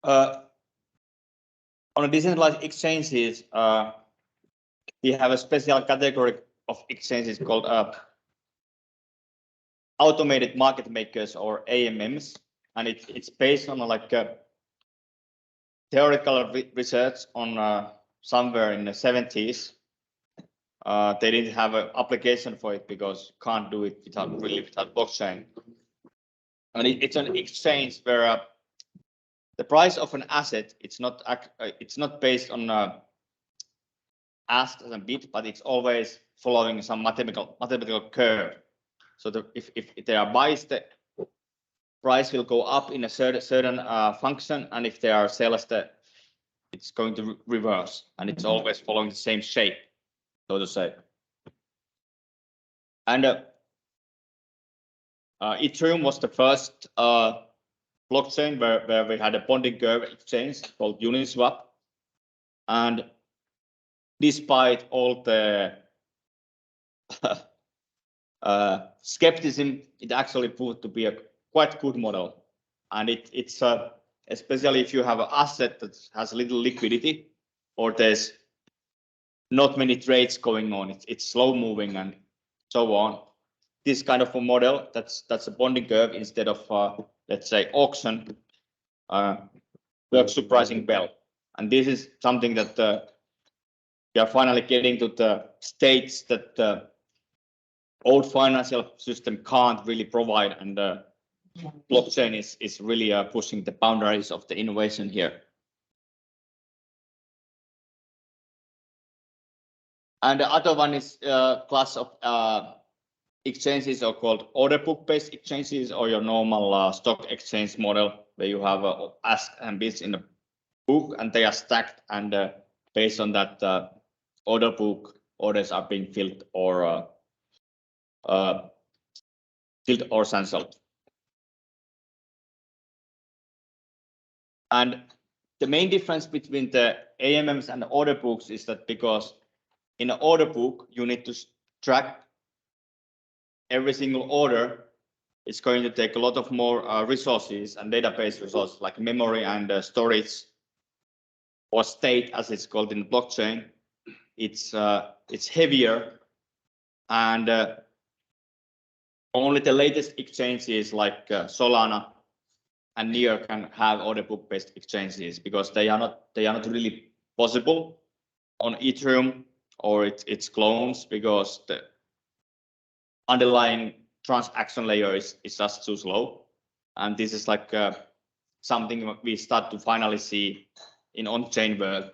On decentralized exchanges, we have a special category of exchanges called automated market makers, or AMMs, and it's based on like theoretical research on somewhere in the 70s. They didn't have an application for it because can't do it without blockchain. And it's an exchange where the price of an asset, it's not based on ask and bid, but it's always following some mathematical curve. So if there are buys, the price will go up in a certain function, and if there are sellers, it's going to reverse, and it's always following the same shape, so to say. And Ethereum was the first blockchain where we had a bonding curve exchange called Uniswap, and despite all the skepticism, it actually proved to be a quite good model. And it's especially if you have an asset that has little liquidity, or there's not many trades going on, it's slow moving and so on. This kind of a model that's a bonding curve instead of let's say auction works surprisingly well. And this is something that we are finally getting to the states that the old financial system can't really provide, and blockchain is really pushing the boundaries of the innovation here. And the other one is class of exchanges are called order book based exchanges, or your normal stock exchange model, where you have ask and bids in the book and they are stacked, and based on that order book, orders are being filled or cancelled. And the main difference between the AMMs and the order books is that because in an order book you need to track every single order, it's going to take a lot of more resources and database resources like memory and storage, or state as it's called in blockchain. It's heavier, and only the latest exchanges like Solana and Near can have order book based exchanges, because they are not really possible on Ethereum or its clones, because the underlying transaction layer is just too slow. And this is like something we start to finally see in on-chain world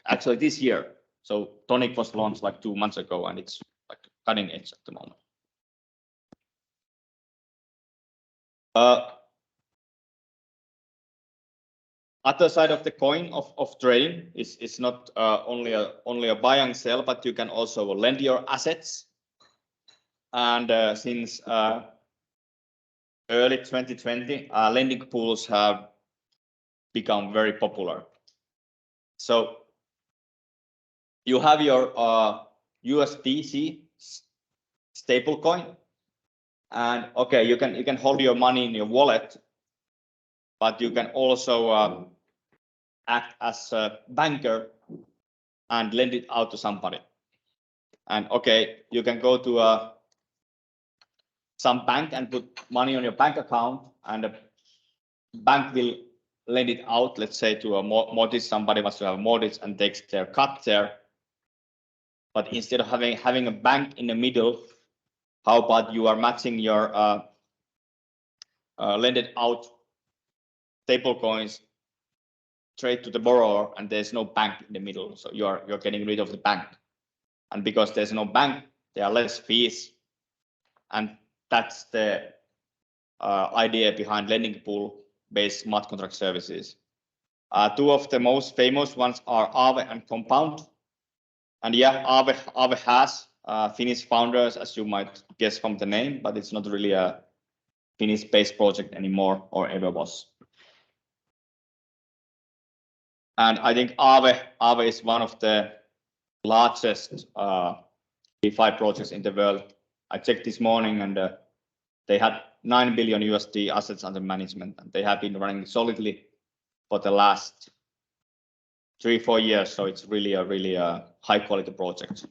actually this year. So Tonic was launched like 2 months ago, and it's like cutting edge at the moment. Other side of the coin of trading is not only a buy and sell, but you can also lend your assets. And since early 2020, lending pools have become very popular. So you have your USDC stablecoin, and okay, you can hold your money in your wallet, but you can also act as a banker and lend it out to somebody. And okay, you can go to some bank and put money on your bank account, and the bank will lend it out, let's say to a mortgage. Somebody wants to have a mortgage and takes their cut there. But instead of having a bank in the middle, how about you are matching your lended out stable coins straight to the borrower, and there's no bank in the middle, so you're getting rid of the bank. And because there's no bank, there are less fees, and that's the idea behind lending pool based smart contract services. Two of the most famous ones are Aave and Compound. And yeah, Aave has Finnish founders, as you might guess from the name, but it's not really a Finnish-based project anymore, or ever was. And I think Aave is one of the largest DeFi projects in the world. I checked this morning, and they had $9 billion USD assets under management, and they have been running solidly for the last 3-4 years. So it's really a high quality project.